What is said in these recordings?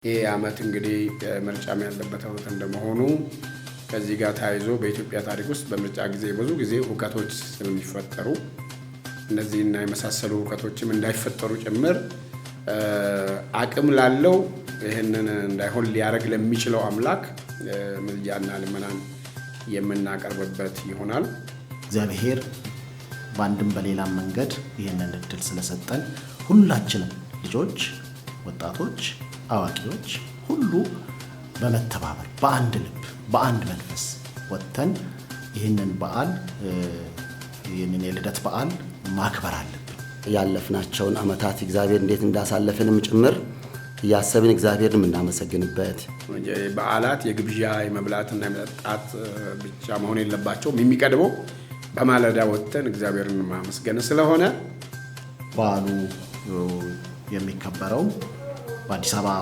ይሄ አመት እንግዲህ ምርጫም ያለበት አመት እንደመሆኑ ከዚህ ጋር ታይዞ በኢትዮጵያ ታሪክ ውስጥ በምርጫ ጊዜ ብዙ ጊዜ ሁከቶች ስለሚፈጠሩ እነዚህና የመሳሰሉ ሁከቶችም እንዳይፈጠሩ ጭምር አቅም ላለው ይሄንን እንዳይሆን ሊያረግ ለሚችለው አምላክ ምልጃና ልመናን የምናቀርብበት ይሆናል። እግዚአብሔር ባንድም በሌላም መንገድ ይሄንን እድል ስለሰጠን ሁላችንም ልጆች፣ ወጣቶች፣ አዋቂዎች ሁሉ በመተባበር በአንድ ልብ በአንድ መንፈስ ወጥተን ይሄንን በዓል ይሄንን የልደት በዓል ማክበር አለብን። ያለፍናቸውን አመታት እግዚአብሔር እንዴት እንዳሳለፈንም ጭምር ያሰብን እግዚአብሔርን እናመሰግንበት። በዓላት የግብዣ የመብላትና የመጠጣት ብቻ መሆን የለባቸውም። የሚቀድመው በማለዳ ወጥተን እግዚአብሔርን ማመስገን ስለሆነ በዓሉ የሚከበረው በአዲስ አበባ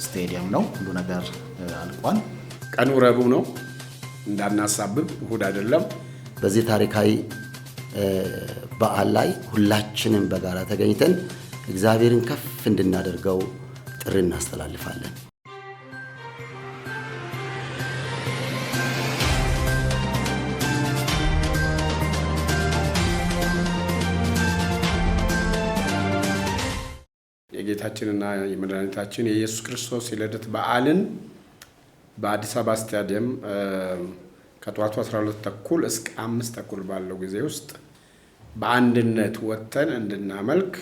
ስቴዲየም ነው። ሁሉ ነገር አልቋል። ቀኑ ረቡዕ ነው፣ እንዳናሳብብ እሁድ አይደለም። በዚህ ታሪካዊ በዓል ላይ ሁላችንም በጋራ ተገኝተን እግዚአብሔርን ከፍ እንድናደርገው ጥሪ እናስተላልፋለን። የጌታችንና የመድኃኒታችን የኢየሱስ ክርስቶስ የልደት በዓልን በአዲስ አበባ ስታዲየም ከጠዋቱ 12 ተኩል እስከ 5 ተኩል ባለው ጊዜ ውስጥ በአንድነት ወጥተን እንድናመልክ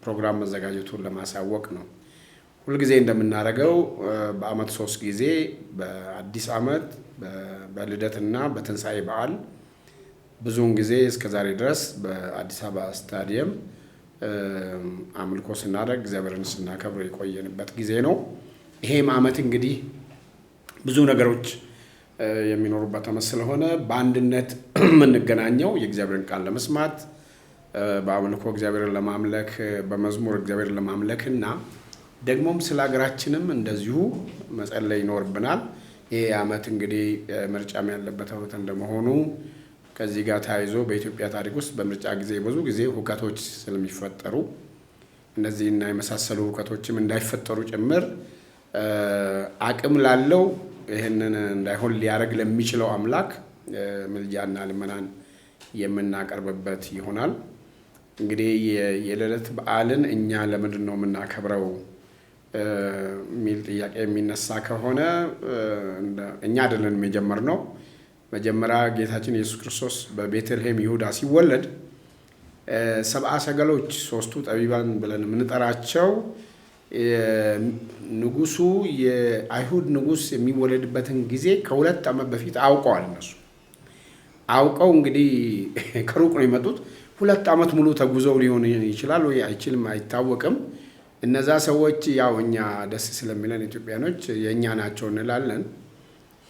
ፕሮግራም መዘጋጀቱን ለማሳወቅ ነው። ሁልጊዜ እንደምናደርገው በአመት 3 ጊዜ በአዲስ አመት በልደትና በትንሣኤ በዓል ብዙውን ጊዜ እስከዛሬ ድረስ በአዲስ አበባ ስታዲየም አምልኮ ስናደርግ እግዚአብሔርን ስናከብር የቆየንበት ጊዜ ነው። ይሄም አመት እንግዲህ ብዙ ነገሮች የሚኖሩበት አመት ስለሆነ በአንድነት የምንገናኘው የእግዚአብሔርን ቃል ለመስማት በአምልኮ እግዚአብሔርን ለማምለክ በመዝሙር እግዚአብሔርን ለማምለክና ደግሞም ስለ ሀገራችንም እንደዚሁ መጸለይ ይኖርብናል። ይሄ አመት እንግዲህ ምርጫም ያለበት አመት እንደመሆኑ ከዚህ ጋር ታይዞ በኢትዮጵያ ታሪክ ውስጥ በምርጫ ጊዜ ብዙ ጊዜ ሁከቶች ስለሚፈጠሩ እነዚህና የመሳሰሉ ሁከቶችም እንዳይፈጠሩ ጭምር አቅም ላለው ይሄንን እንዳይሆን ሊያረግ ለሚችለው አምላክ ምልጃና ልመናን የምናቀርብበት ይሆናል። እንግዲህ የልደት በዓልን እኛ ለምንድን ነው የምናከብረው የሚል ጥያቄ የሚነሳ ከሆነ እኛ አይደለንም የጀመርነው። መጀመሪያ ጌታችን ኢየሱስ ክርስቶስ በቤተልሔም ይሁዳ ሲወለድ ሰብአ ሰገሎች ሶስቱ ጠቢባን ብለን የምንጠራቸው ንጉሱ የአይሁድ ንጉስ የሚወለድበትን ጊዜ ከ2 ዓመት በፊት አውቀዋል። እነሱ አውቀው እንግዲህ ከሩቅ ነው የመጡት። 2 ዓመት ሙሉ ተጉዘው ሊሆን ይችላል ወይ አይችልም አይታወቅም። እነዛ ሰዎች ያው እኛ ደስ ስለሚለን ኢትዮጵያኖች የኛ ናቸው እንላለን፣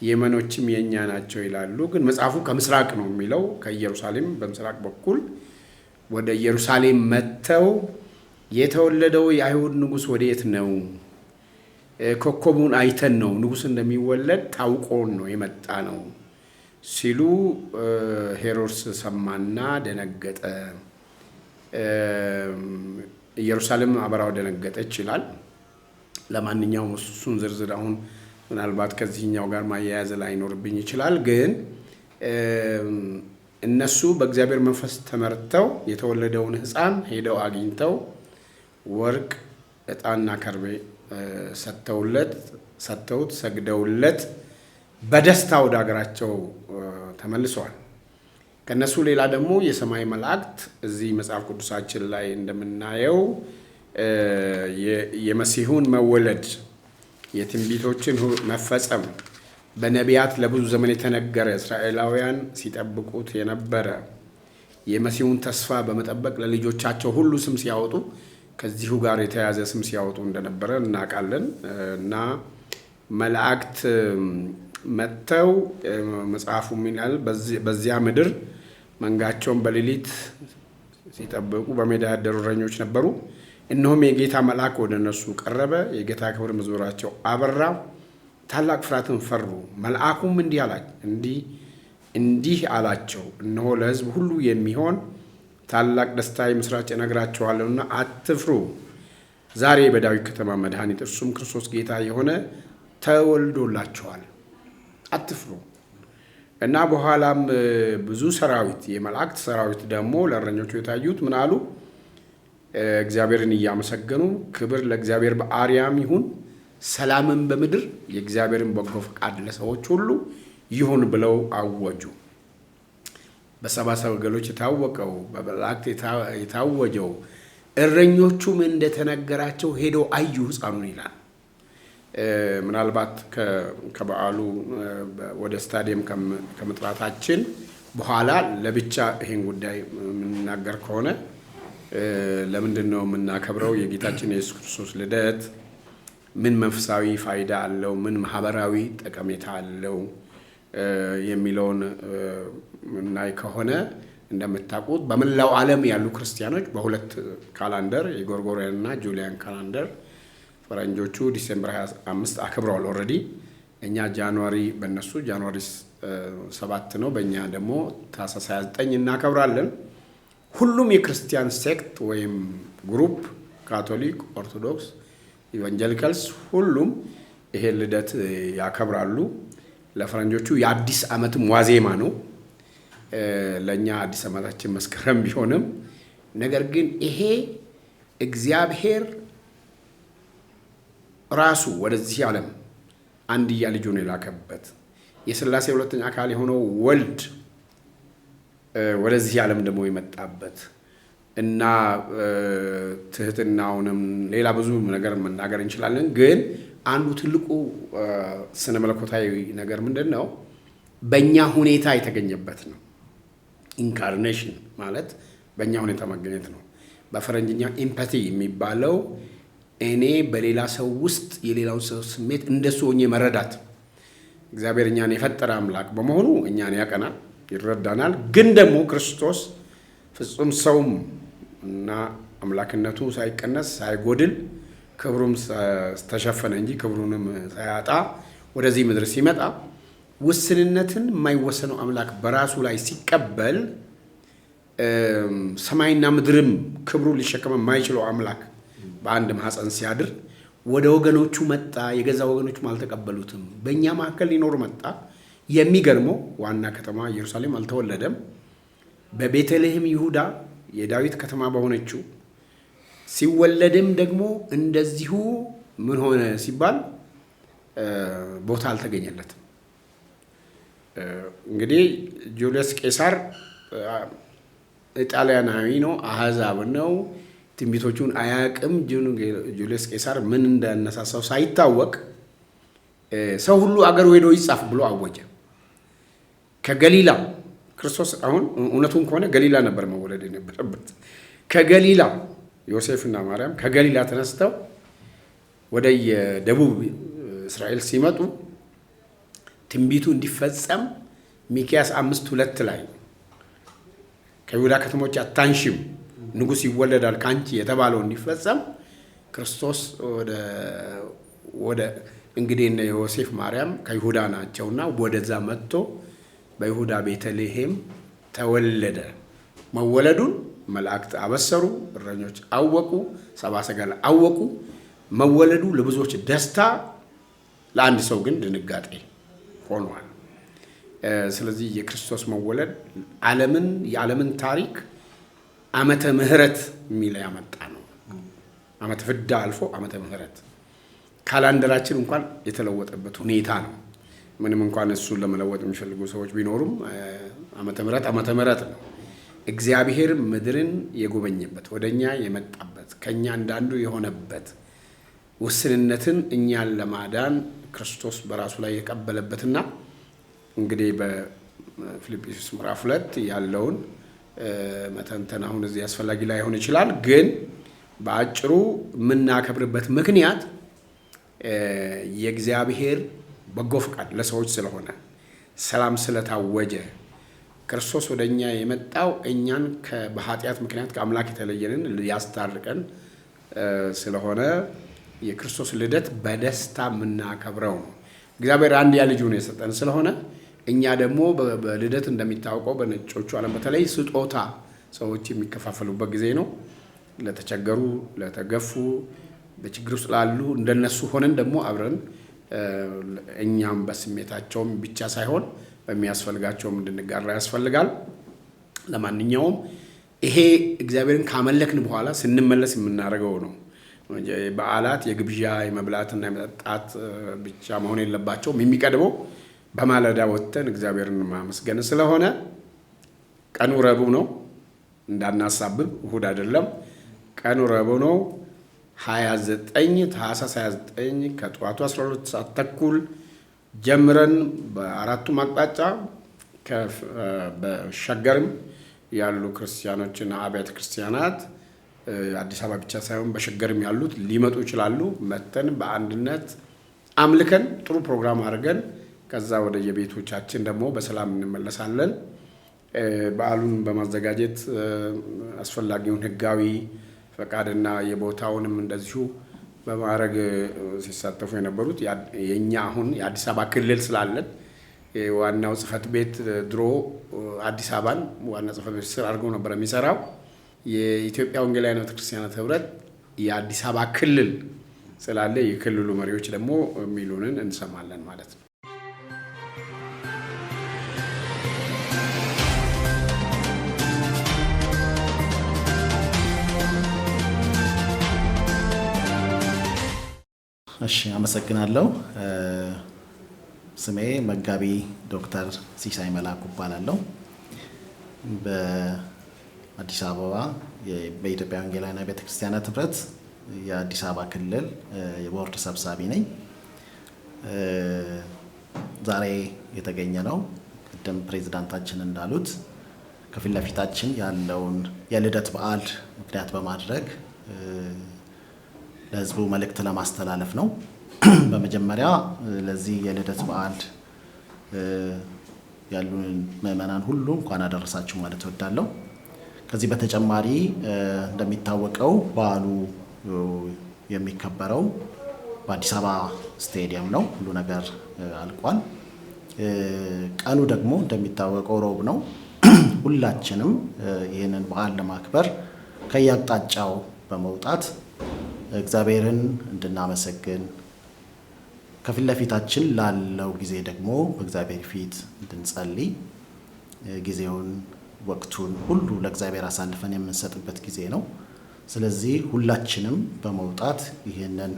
የመኖችም የኛ ናቸው ይላሉ። ግን መጽሐፉ ከምስራቅ ነው የሚለው። ከኢየሩሳሌም በምስራቅ በኩል ወደ ኢየሩሳሌም መጥተው የተወለደው የአይሁድ ንጉስ ወዴት ነው? ኮከቡን አይተን ነው ንጉስ እንደሚወለድ ታውቆን ነው የመጣ ነው ሲሉ ሄሮድስ ሰማና ደነገጠ። ኢየሩሳሌም አበራው ደነገጠች ይላል። ለማንኛውም እሱን ዝርዝር አሁን ምናልባት ከዚህኛው ጋር ማያያዝ ላይኖርብኝ ይችላል። ግን እነሱ በእግዚአብሔር መንፈስ ተመርተው የተወለደውን ሕፃን ሄደው አግኝተው ወርቅ፣ ዕጣንና ከርቤ ሰጥተውት ሰግደውለት በደስታ ወደ ሀገራቸው ተመልሰዋል። ከነሱ ሌላ ደግሞ የሰማይ መላእክት እዚህ መጽሐፍ ቅዱሳችን ላይ እንደምናየው የመሲሁን መወለድ የትንቢቶችን መፈጸም በነቢያት ለብዙ ዘመን የተነገረ እስራኤላውያን ሲጠብቁት የነበረ የመሲሁን ተስፋ በመጠበቅ ለልጆቻቸው ሁሉ ስም ሲያወጡ ከዚሁ ጋር የተያዘ ስም ሲያወጡ እንደነበረ እናውቃለን። እና መላእክት መጥተው መጽሐፉ ይላል በዚያ ምድር መንጋቸውን በሌሊት ሲጠብቁ በሜዳ ያደሩ እረኞች ነበሩ። እነሆም የጌታ መልአክ ወደ እነሱ ቀረበ፣ የጌታ ክብር በዙሪያቸው አበራ፣ ታላቅ ፍርሃትን ፈሩ። መልአኩም እንዲህ አላቸው፣ እነሆ ለሕዝብ ሁሉ የሚሆን ታላቅ ደስታ የምስራች እነግራችኋለሁና አትፍሩ። ዛሬ በዳዊት ከተማ መድኃኒት እርሱም ክርስቶስ ጌታ የሆነ ተወልዶላችኋል፣ አትፍሩ። እና በኋላም ብዙ ሰራዊት የመላእክት ሰራዊት ደግሞ ለእረኞቹ የታዩት ምን አሉ? እግዚአብሔርን እያመሰገኑ ክብር ለእግዚአብሔር በአርያም ይሁን፣ ሰላምን በምድር የእግዚአብሔርን በጎ ፈቃድ ለሰዎች ሁሉ ይሁን ብለው አወጁ። በሰብአ ሰገሎች የታወቀው በመላእክት የታወጀው እረኞቹም እንደተነገራቸው ሄደው አዩ ሕፃኑን ይላል። ምናልባት ከበዓሉ ወደ ስታዲየም ከመጥራታችን በኋላ ለብቻ ይሄን ጉዳይ የምንናገር ከሆነ ለምንድን ነው የምናከብረው? የጌታችን የኢየሱስ ክርስቶስ ልደት ምን መንፈሳዊ ፋይዳ አለው? ምን ማህበራዊ ጠቀሜታ አለው? የሚለውን ምናይ ከሆነ እንደምታውቁት በመላው ዓለም ያሉ ክርስቲያኖች በሁለት ካላንደር የጎርጎሪያን እና ጁሊያን ካላንደር ፈረንጆቹ ዲሴምበር 25 አክብረዋል ኦልሬዲ። እኛ ጃንዋሪ በእነሱ ጃንዋሪ 7 ነው፣ በእኛ ደግሞ ታህሳስ 29 እናከብራለን። ሁሉም የክርስቲያን ሴክት ወይም ግሩፕ ካቶሊክ፣ ኦርቶዶክስ፣ ኢቫንጀሊካልስ ሁሉም ይሄ ልደት ያከብራሉ። ለፈረንጆቹ የአዲስ ዓመትም ዋዜማ ነው። ለእኛ አዲስ ዓመታችን መስከረም ቢሆንም ነገር ግን ይሄ እግዚአብሔር ራሱ ወደዚህ ዓለም አንድያ ልጁን የላከበት የሥላሴ ሁለተኛ አካል የሆነው ወልድ ወደዚህ ዓለም ደግሞ የመጣበት እና ትህትናውንም ሌላ ብዙ ነገር መናገር እንችላለን። ግን አንዱ ትልቁ ስነ መለኮታዊ ነገር ምንድን ነው? በእኛ ሁኔታ የተገኘበት ነው። ኢንካርኔሽን ማለት በእኛ ሁኔታ መገኘት ነው። በፈረንጅኛ ኢምፓቲ የሚባለው እኔ በሌላ ሰው ውስጥ የሌላውን ሰው ስሜት እንደሱ ሆኜ መረዳት። እግዚአብሔር እኛን የፈጠረ አምላክ በመሆኑ እኛን ያቀናል፣ ይረዳናል። ግን ደግሞ ክርስቶስ ፍጹም ሰውም እና አምላክነቱ ሳይቀነስ ሳይጎድል ክብሩም ተሸፈነ እንጂ ክብሩንም ሳያጣ ወደዚህ ምድር ሲመጣ ውስንነትን የማይወሰነው አምላክ በራሱ ላይ ሲቀበል ሰማይና ምድርም ክብሩን ሊሸከም የማይችለው አምላክ በአንድ ማህፀን ሲያድር ወደ ወገኖቹ መጣ። የገዛ ወገኖቹም አልተቀበሉትም። በእኛ መካከል ሊኖር መጣ። የሚገርመው ዋና ከተማ ኢየሩሳሌም አልተወለደም። በቤተልሔም ይሁዳ የዳዊት ከተማ በሆነችው ሲወለድም ደግሞ እንደዚሁ ምን ሆነ ሲባል ቦታ አልተገኘለትም። እንግዲህ ጁልየስ ቄሳር ጣሊያናዊ ነው፣ አህዛብ ነው፣ ትንቢቶቹን አያቅም። ጁልየስ ቄሳር ምን እንዳነሳሳው ሳይታወቅ ሰው ሁሉ አገሩ ሄዶ ይጻፍ ብሎ አወጀ። ከገሊላ ክርስቶስ አሁን እውነቱን ከሆነ ገሊላ ነበር መወለድ የነበረበት። ከገሊላ ዮሴፍና ማርያም ከገሊላ ተነስተው ወደ የደቡብ እስራኤል ሲመጡ ትንቢቱ እንዲፈጸም ሚክያስ 5:2 ላይ ከይሁዳ ከተሞች አታንሽም ንጉሥ ይወለዳል ካንቺ የተባለው እንዲፈጸም ክርስቶስ ወደ እንግዲህ እነ ዮሴፍ ማርያም ከይሁዳ ናቸውና ወደዛ መጥቶ በይሁዳ ቤተልሔም ተወለደ። መወለዱን መላእክት አበሰሩ፣ እረኞች አወቁ፣ ሰብአ ሰገል አወቁ። መወለዱ ለብዙዎች ደስታ፣ ለአንድ ሰው ግን ድንጋጤ ሆኗል። ስለዚህ የክርስቶስ መወለድ የዓለምን ታሪክ ዓመተ ምሕረት የሚል ያመጣ ነው። ዓመተ ፍዳ አልፎ ዓመተ ምሕረት ካላንደራችን እንኳን የተለወጠበት ሁኔታ ነው። ምንም እንኳን እሱን ለመለወጥ የሚፈልጉ ሰዎች ቢኖሩም ዓመተ ምሕረት ነው። እግዚአብሔር ምድርን የጎበኘበት፣ ወደኛ የመጣበት፣ ከኛ እንዳንዱ የሆነበት፣ ውስንነትን እኛን ለማዳን ክርስቶስ በራሱ ላይ የቀበለበትና እንግዲህ በፊልጵስዩስ ምዕራፍ 2 ያለውን መተንተን አሁን እዚህ አስፈላጊ ላይሆን ይችላል። ግን በአጭሩ የምናከብርበት ምክንያት የእግዚአብሔር በጎ ፈቃድ ለሰዎች ስለሆነ፣ ሰላም ስለታወጀ፣ ክርስቶስ ወደ እኛ የመጣው እኛን በኃጢአት ምክንያት ከአምላክ የተለየንን ሊያስታርቀን ስለሆነ የክርስቶስ ልደት በደስታ የምናከብረው ነው። እግዚአብሔር አንድያ ልጁን የሰጠን ስለሆነ እኛ ደግሞ በልደት እንደሚታወቀው በነጮቹ ዓለም በተለይ ስጦታ ሰዎች የሚከፋፈሉበት ጊዜ ነው። ለተቸገሩ፣ ለተገፉ፣ በችግር ውስጥ ላሉ እንደነሱ ሆነን ደግሞ አብረን እኛም በስሜታቸውም ብቻ ሳይሆን በሚያስፈልጋቸውም እንድንጋራ ያስፈልጋል። ለማንኛውም ይሄ እግዚአብሔርን ካመለክን በኋላ ስንመለስ የምናደርገው ነው። በዓላት የግብዣ የመብላትና የመጠጣት ብቻ መሆን የለባቸውም። የሚቀድመው በማለዳ ወጥተን እግዚአብሔርን ማመስገን ስለሆነ ቀኑ ረቡዕ ነው፣ እንዳናሳብብ፣ እሁድ አይደለም። ቀኑ ረቡዕ ነው 29 ታኅሳስ 29 ከጠዋቱ 12 ሰዓት ተኩል ጀምረን በአራቱም አቅጣጫ በሸገርም ያሉ ክርስቲያኖችና አብያተ ክርስቲያናት አዲስ አበባ ብቻ ሳይሆን በሸገርም ያሉት ሊመጡ ይችላሉ። መተን በአንድነት አምልከን ጥሩ ፕሮግራም አድርገን ከዛ ወደ የቤቶቻችን ደግሞ በሰላም እንመለሳለን። በዓሉን በማዘጋጀት አስፈላጊውን ሕጋዊ ፈቃድና የቦታውንም እንደዚሁ በማድረግ ሲሳተፉ የነበሩት የኛ አሁን የአዲስ አበባ ክልል ስላለን ዋናው ጽሕፈት ቤት ድሮ አዲስ አበባን ዋና ጽሕፈት ቤት ስር አድርጎ ነበር የሚሰራው። የኢትዮጵያ ወንጌላውያን ቤተክርስቲያናት ኅብረት የአዲስ አበባ ክልል ስላለ የክልሉ መሪዎች ደግሞ የሚሉንን እንሰማለን ማለት ነው። እሺ፣ አመሰግናለሁ። ስሜ መጋቢ ዶክተር ሲሳይ መላኩ እባላለሁ። በአዲስ አበባ በኢትዮጵያ ወንጌላውያን ቤተክርስቲያናት ኅብረት የአዲስ አበባ ክልል የቦርድ ሰብሳቢ ነኝ። ዛሬ የተገኘ ነው ቅድም ፕሬዝዳንታችን እንዳሉት ከፊት ለፊታችን ያለውን የልደት በዓል ምክንያት በማድረግ ለሕዝቡ መልእክት ለማስተላለፍ ነው። በመጀመሪያ ለዚህ የልደት በዓል ያሉን ምዕመናን ሁሉ እንኳን አደረሳችሁ ማለት እወዳለሁ። ከዚህ በተጨማሪ እንደሚታወቀው በዓሉ የሚከበረው በአዲስ አበባ ስቴዲየም ነው። ሁሉ ነገር አልቋል። ቀኑ ደግሞ እንደሚታወቀው ሮብ ነው። ሁላችንም ይህንን በዓል ለማክበር ከየአቅጣጫው በመውጣት እግዚአብሔርን እንድናመሰግን ከፊት ለፊታችን ላለው ጊዜ ደግሞ በእግዚአብሔር ፊት እንድንጸልይ ጊዜውን ወቅቱን ሁሉ ለእግዚአብሔር አሳልፈን የምንሰጥበት ጊዜ ነው። ስለዚህ ሁላችንም በመውጣት ይህንን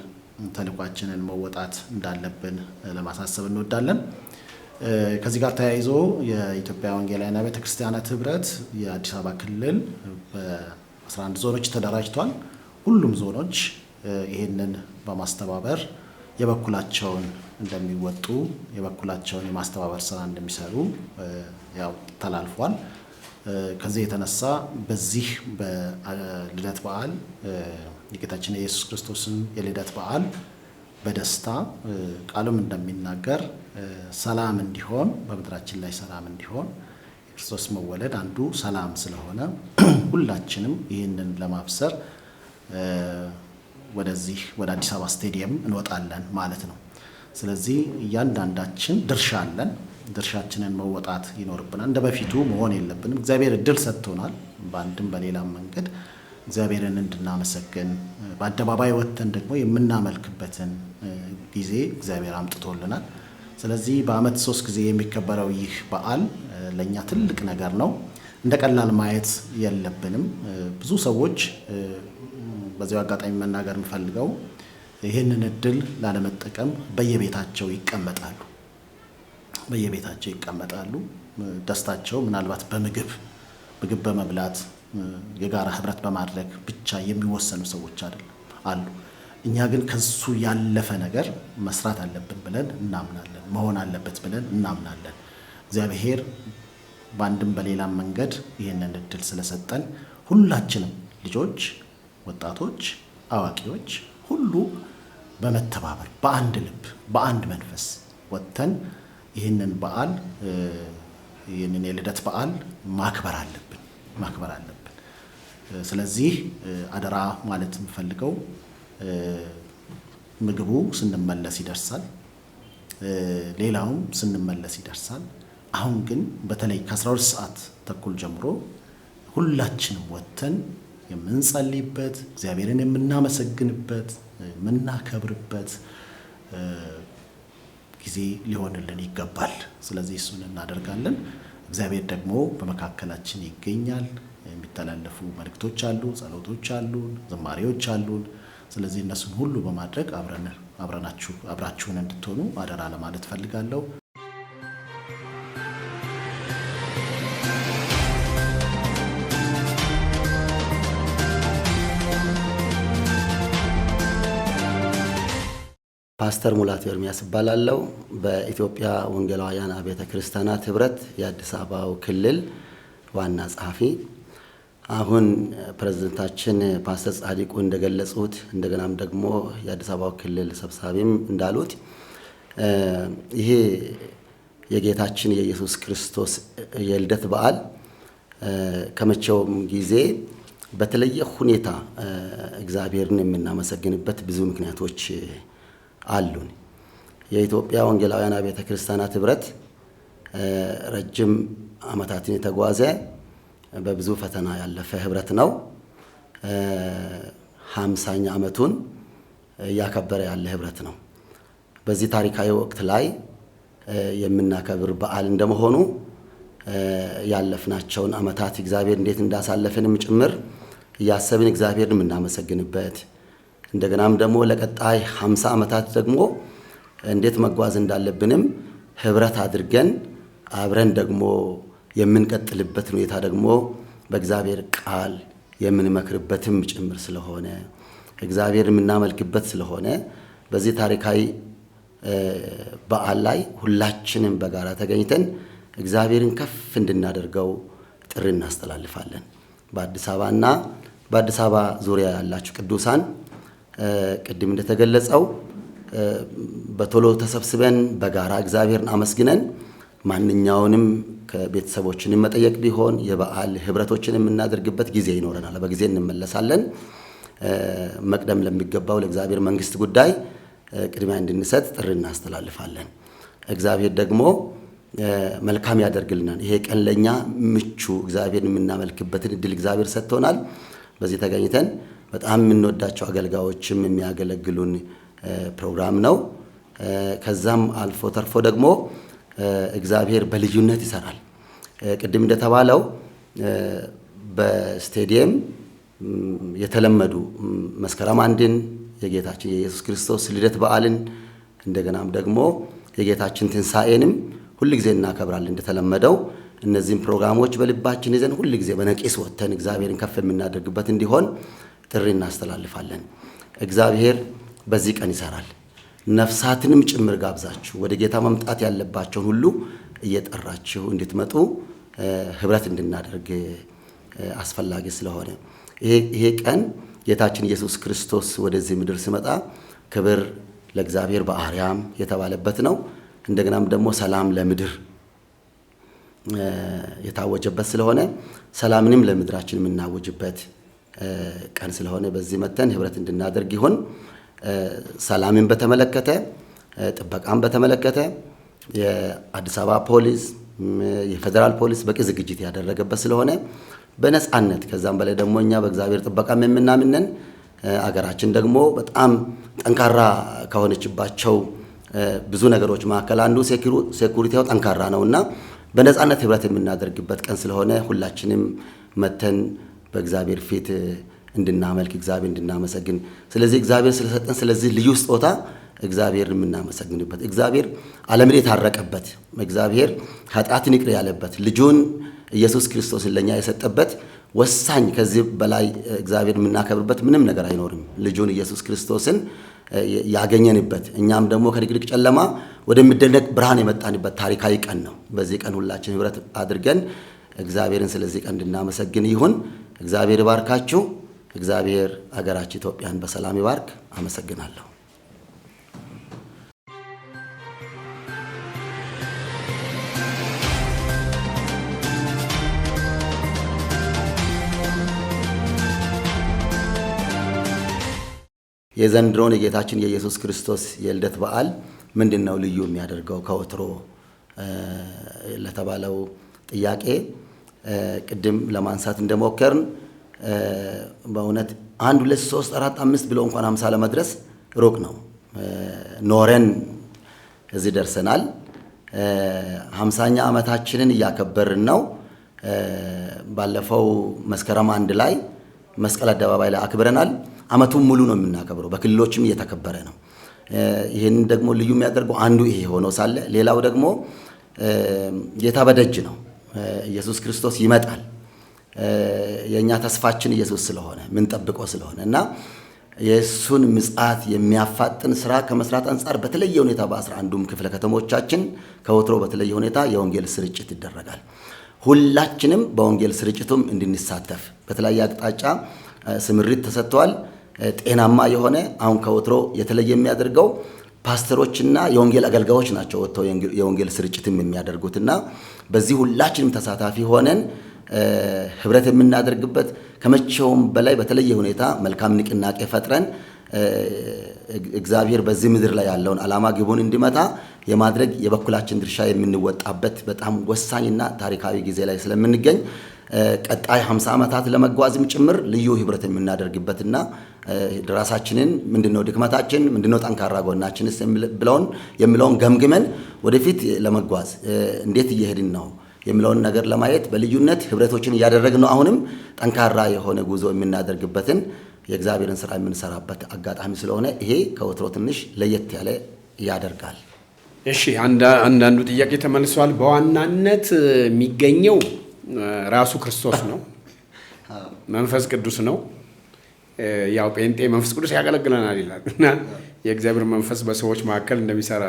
ተልኳችንን መወጣት እንዳለብን ለማሳሰብ እንወዳለን። ከዚህ ጋር ተያይዞ የኢትዮጵያ ወንጌላውያን ቤተክርስቲያናት ኅብረት የአዲስ አበባ ክልል በ11 ዞኖች ተደራጅቷል። ሁሉም ዞኖች ይህንን በማስተባበር የበኩላቸውን እንደሚወጡ የበኩላቸውን የማስተባበር ስራ እንደሚሰሩ ያው ተላልፏል። ከዚህ የተነሳ በዚህ በልደት በዓል የጌታችን የኢየሱስ ክርስቶስን የልደት በዓል በደስታ ቃሉም እንደሚናገር ሰላም እንዲሆን በምድራችን ላይ ሰላም እንዲሆን የክርስቶስ መወለድ አንዱ ሰላም ስለሆነ ሁላችንም ይህንን ለማብሰር ወደዚህ ወደ አዲስ አበባ ስቴዲየም እንወጣለን ማለት ነው። ስለዚህ እያንዳንዳችን ድርሻ አለን። ድርሻችንን መወጣት ይኖርብናል። እንደ በፊቱ መሆን የለብንም። እግዚአብሔር እድል ሰጥቶናል። በአንድም በሌላም መንገድ እግዚአብሔርን እንድናመሰግን በአደባባይ ወጥተን ደግሞ የምናመልክበትን ጊዜ እግዚአብሔር አምጥቶልናል። ስለዚህ በዓመት 3 ጊዜ የሚከበረው ይህ በዓል ለእኛ ትልቅ ነገር ነው። እንደ ቀላል ማየት የለብንም። ብዙ ሰዎች በዚሁ አጋጣሚ መናገር የምፈልገው ይህንን እድል ላለመጠቀም በየቤታቸው ይቀመጣሉ። ደስታቸው ምናልባት ምግብ በመብላት የጋራ ህብረት በማድረግ ብቻ የሚወሰኑ ሰዎች አሉ። እኛ ግን ከሱ ያለፈ ነገር መስራት አለብን ብለን እናምናለን። መሆን አለበት ብለን እናምናለን። እግዚአብሔር በአንድም በሌላም መንገድ ይህንን እድል ስለሰጠን ሁላችንም ልጆች፣ ወጣቶች፣ አዋቂዎች ሁሉ በመተባበር በአንድ ልብ በአንድ መንፈስ ወጥተን ይህንን በዓል ይህንን የልደት በዓል ማክበር አለብን። ስለዚህ አደራ ማለት የምፈልገው ምግቡ ስንመለስ ይደርሳል፣ ሌላውም ስንመለስ ይደርሳል። አሁን ግን በተለይ ከ12 ሰዓት ተኩል ጀምሮ ሁላችንም ወጥተን የምንጸልይበት እግዚአብሔርን የምናመሰግንበት የምናከብርበት ጊዜ ሊሆንልን ይገባል። ስለዚህ እሱን እናደርጋለን። እግዚአብሔር ደግሞ በመካከላችን ይገኛል። የሚተላለፉ መልእክቶች አሉ፣ ጸሎቶች አሉ፣ ዝማሬዎች አሉን። ስለዚህ እነሱን ሁሉ በማድረግ አብራችሁን እንድትሆኑ አደራ ለማለት ፈልጋለሁ። ፓስተር ሙላቱ ኤርሚያስ እባላለሁ። በኢትዮጵያ ወንጌላውያን አብያተ ክርስቲያናት ህብረት የአዲስ አበባው ክልል ዋና ጸሐፊ። አሁን ፕሬዝዳንታችን ፓስተር ጻዲቁ እንደገለጹት እንደገናም ደግሞ የአዲስ አበባው ክልል ሰብሳቢም እንዳሉት ይሄ የጌታችን የኢየሱስ ክርስቶስ የልደት በዓል ከመቼውም ጊዜ በተለየ ሁኔታ እግዚአብሔርን የምናመሰግንበት ብዙ ምክንያቶች አሉን። የኢትዮጵያ ወንጌላውያን አብያተ ክርስቲያናት ህብረት ረጅም ዓመታትን የተጓዘ በብዙ ፈተና ያለፈ ህብረት ነው። 50ኛ ዓመቱን እያከበረ ያለ ህብረት ነው። በዚህ ታሪካዊ ወቅት ላይ የምናከብር በዓል እንደመሆኑ ያለፍናቸውን ዓመታት እግዚአብሔር እንዴት እንዳሳለፈንም ጭምር እያሰብን እግዚአብሔርን የምናመሰግንበት እንደገናም ደግሞ ለቀጣይ 50 ዓመታት ደግሞ እንዴት መጓዝ እንዳለብንም ህብረት አድርገን አብረን ደግሞ የምንቀጥልበት ሁኔታ ደግሞ በእግዚአብሔር ቃል የምንመክርበትም ጭምር ስለሆነ እግዚአብሔር የምናመልክበት ስለሆነ በዚህ ታሪካዊ በዓል ላይ ሁላችንም በጋራ ተገኝተን እግዚአብሔርን ከፍ እንድናደርገው ጥሪ እናስተላልፋለን። በአዲስ አበባና በአዲስ አበባ ዙሪያ ያላችሁ ቅዱሳን ቅድም እንደተገለጸው በቶሎ ተሰብስበን በጋራ እግዚአብሔርን አመስግነን ማንኛውንም ከቤተሰቦችን መጠየቅ ቢሆን የበዓል ህብረቶችን የምናደርግበት ጊዜ ይኖረናል። በጊዜ እንመለሳለን። መቅደም ለሚገባው ለእግዚአብሔር መንግስት ጉዳይ ቅድሚያ እንድንሰጥ ጥሪ እናስተላልፋለን። እግዚአብሔር ደግሞ መልካም ያደርግልናል። ይሄ ቀን ለኛ ምቹ እግዚአብሔርን የምናመልክበትን እድል እግዚአብሔር ሰጥቶናል። በዚህ ተገኝተን በጣም የምንወዳቸው አገልጋዮችም የሚያገለግሉን ፕሮግራም ነው። ከዛም አልፎ ተርፎ ደግሞ እግዚአብሔር በልዩነት ይሰራል። ቅድም እንደተባለው በስቴዲየም የተለመዱ መስከረም 1ን የጌታችን የኢየሱስ ክርስቶስ ልደት በዓልን እንደገናም ደግሞ የጌታችን ትንሣኤንም ሁልጊዜ እናከብራለን። እንደተለመደው እነዚህም ፕሮግራሞች በልባችን ይዘን ሁልጊዜ በነቂስ ወጥተን እግዚአብሔርን ከፍ የምናደርግበት እንዲሆን ጥሪ እናስተላልፋለን። እግዚአብሔር በዚህ ቀን ይሰራል። ነፍሳትንም ጭምር ጋብዛችሁ ወደ ጌታ መምጣት ያለባቸውን ሁሉ እየጠራችሁ እንድትመጡ ህብረት እንድናደርግ አስፈላጊ ስለሆነ ይሄ ቀን ጌታችን ኢየሱስ ክርስቶስ ወደዚህ ምድር ሲመጣ ክብር ለእግዚአብሔር በአርያም የተባለበት ነው። እንደገናም ደግሞ ሰላም ለምድር የታወጀበት ስለሆነ ሰላምንም ለምድራችን የምናወጅበት ቀን ስለሆነ በዚህ መተን ህብረት እንድናደርግ ይሁን። ሰላምን በተመለከተ ጥበቃን በተመለከተ የአዲስ አበባ ፖሊስ የፌደራል ፖሊስ በቂ ዝግጅት ያደረገበት ስለሆነ በነጻነት ከዛም በላይ ደግሞ እኛ በእግዚአብሔር ጥበቃም የምናምነን አገራችን ደግሞ በጣም ጠንካራ ከሆነችባቸው ብዙ ነገሮች መካከል አንዱ ሴኩሪቲው ጠንካራ ነውና በነጻነት ህብረት የምናደርግበት ቀን ስለሆነ ሁላችንም መተን በእግዚአብሔር ፊት እንድናመልክ እግዚአብሔር እንድናመሰግን ስለዚህ እግዚአብሔር ስለሰጠን ስለዚህ ልዩ ስጦታ እግዚአብሔር የምናመሰግንበት እግዚአብሔር ዓለምን የታረቀበት እግዚአብሔር ኃጢአትን ይቅር ያለበት ልጁን ኢየሱስ ክርስቶስን ለኛ የሰጠበት ወሳኝ ከዚህ በላይ እግዚአብሔር የምናከብርበት ምንም ነገር አይኖርም። ልጁን ኢየሱስ ክርስቶስን ያገኘንበት እኛም ደግሞ ከድቅድቅ ጨለማ ወደሚደነቅ ብርሃን የመጣንበት ታሪካዊ ቀን ነው። በዚህ ቀን ሁላችን ህብረት አድርገን እግዚአብሔርን ስለዚህ ቀን እንድናመሰግን ይሁን። እግዚአብሔር ይባርካችሁ። እግዚአብሔር አገራችን ኢትዮጵያን በሰላም ይባርክ። አመሰግናለሁ። የዘንድሮን የጌታችን የኢየሱስ ክርስቶስ የልደት በዓል ምንድነው ልዩ የሚያደርገው ከወትሮ ለተባለው ጥያቄ ቅድም ለማንሳት እንደሞከርን በእውነት 1 2 3 4 5 ብሎ እንኳን 50 ለመድረስ ሩቅ ነው። ኖረን እዚህ ደርሰናል። 50ኛ ዓመታችንን እያከበርን ነው። ባለፈው መስከረም 1 ላይ መስቀል አደባባይ ላይ አክብረናል። ዓመቱን ሙሉ ነው የምናከብረው። በክልሎችም እየተከበረ ነው። ይህን ደግሞ ልዩ የሚያደርገው አንዱ ይሄ ሆኖ ሳለ ሌላው ደግሞ ጌታ በደጅ ነው። ኢየሱስ ክርስቶስ ይመጣል። የእኛ ተስፋችን ኢየሱስ ስለሆነ ምን ጠብቀው ስለሆነ እና የእሱን ምጽአት የሚያፋጥን ስራ ከመስራት አንጻር በተለየ ሁኔታ በ11ዱም ክፍለ ከተሞቻችን ከወትሮ በተለየ ሁኔታ የወንጌል ስርጭት ይደረጋል። ሁላችንም በወንጌል ስርጭቱም እንድንሳተፍ በተለያየ አቅጣጫ ስምሪት ተሰጥቷል። ጤናማ የሆነ አሁን ከወትሮ የተለየ የሚያደርገው ፓስተሮችና የወንጌል አገልጋዮች ናቸው ወጥተው የወንጌል ስርጭትም የሚያደርጉትና በዚህ ሁላችንም ተሳታፊ ሆነን ህብረት የምናደርግበት ከመቼውም በላይ በተለየ ሁኔታ መልካም ንቅናቄ ፈጥረን እግዚአብሔር በዚህ ምድር ላይ ያለውን ዓላማ ግቡን እንዲመታ የማድረግ የበኩላችን ድርሻ የምንወጣበት በጣም ወሳኝና ታሪካዊ ጊዜ ላይ ስለምንገኝ ቀጣይ 50 ዓመታት ለመጓዝም ጭምር ልዩ ህብረት የምናደርግበትና ራሳችንን ምንድነው ድክመታችን ምንድነው ጠንካራ ጎናችንስ የሚለውን ገምግመን ወደፊት ለመጓዝ እንዴት እየሄድን ነው የሚለውን ነገር ለማየት በልዩነት ህብረቶችን እያደረግን ነው። አሁንም ጠንካራ የሆነ ጉዞ የምናደርግበትን የእግዚአብሔርን ስራ የምንሰራበት አጋጣሚ ስለሆነ ይሄ ከወትሮ ትንሽ ለየት ያለ ያደርጋል። እሺ፣ አንዳንዱ ጥያቄ ተመልሷል። በዋናነት የሚገኘው ራሱ ክርስቶስ ነው፣ መንፈስ ቅዱስ ነው። ያው ጴንጤ መንፈስ ቅዱስ ያገለግለናል ይላል እና የእግዚአብሔር መንፈስ በሰዎች መካከል እንደሚሰራ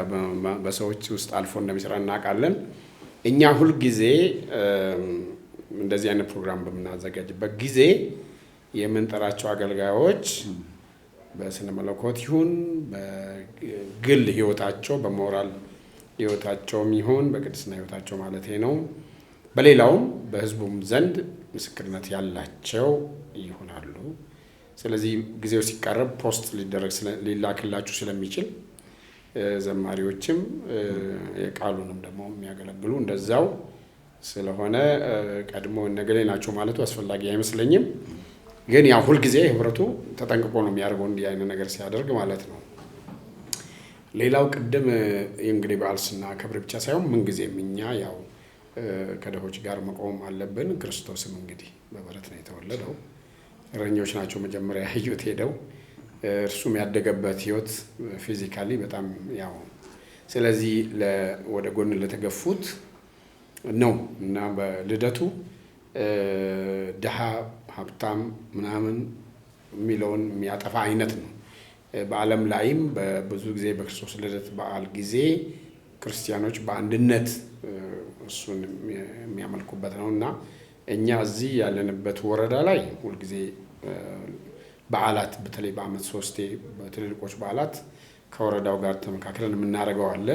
በሰዎች ውስጥ አልፎ እንደሚሰራ እናውቃለን። እኛ ሁል ጊዜ እንደዚህ አይነት ፕሮግራም በምናዘጋጅበት ጊዜ የምንጠራቸው አገልጋዮች በስነ መለኮት ይሁን በግል ህይወታቸው በሞራል ህይወታቸውም ይሁን በቅድስና ህይወታቸው ማለት ነው በሌላውም በህዝቡም ዘንድ ምስክርነት ያላቸው ይሆናሉ። ስለዚህ ጊዜው ሲቃረብ ፖስት ሊላክላችሁ ስለሚችል ዘማሪዎችም የቃሉንም ደግሞ የሚያገለግሉ እንደዛው ስለሆነ ቀድሞ ነገሌ ናቸው ማለቱ አስፈላጊ አይመስለኝም። ግን ያው ሁል ጊዜ ህብረቱ ተጠንቅቆ ነው የሚያደርገው እንዲህ አይነት ነገር ሲያደርግ ማለት ነው። ሌላው ቅድም እንግዲህ በዓል ስናከብር ብቻ ሳይሆን ምን ጊዜም እኛ ያው ከድሆች ጋር መቆም አለብን። ክርስቶስም እንግዲህ በበረት ነው የተወለደው። እረኞች ናቸው መጀመሪያ ያዩት ሄደው እርሱም ያደገበት ህይወት ፊዚካሊ በጣም ያው ስለዚህ ወደ ጎን ለተገፉት ነው እና በልደቱ ድሃ ሀብታም ምናምን የሚለውን የሚያጠፋ አይነት ነው። በዓለም ላይም በብዙ ጊዜ በክርስቶስ ልደት በዓል ጊዜ ክርስቲያኖች በአንድነት እሱን የሚያመልኩበት ነው እና እኛ እዚህ ያለንበት ወረዳ ላይ ሁልጊዜ በዓላት በተለይ በዓመት 3 በትልልቆች በዓላት ከወረዳው ጋር ተመካክለን የምናደርገው አለ።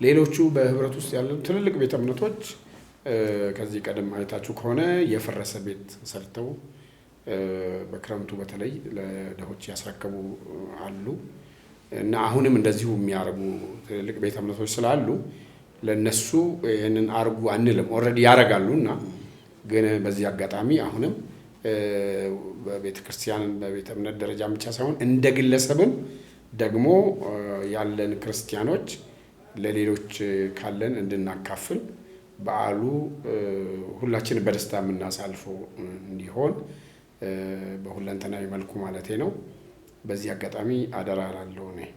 ሌሎቹ በህብረት ውስጥ ያሉ ትልልቅ ቤተ እምነቶች ከዚህ ቀደም አይታችሁ ከሆነ የፈረሰ ቤት ሰርተው በክረምቱ በተለይ ለድሆች ያስረከቡ አሉ እና አሁንም እንደዚሁ የሚያደርጉ ትልልቅ ቤተ እምነቶች ስላሉ ለነሱ ይሄንን አርጉ አንልም። ኦልሬዲ ያደርጋሉና ግን በዚህ አጋጣሚ አሁንም በቤተ ክርስቲያን በቤተ እምነት ደረጃ ብቻ ሳይሆን እንደ ግለሰብም ደግሞ ያለን ክርስቲያኖች ለሌሎች ካለን እንድናካፍል በዓሉ ሁላችን በደስታ የምናሳልፈው እንዲሆን በሁለንተናዊ መልኩ ማለቴ ነው። በዚህ አጋጣሚ አደራ እላለሁ ነው።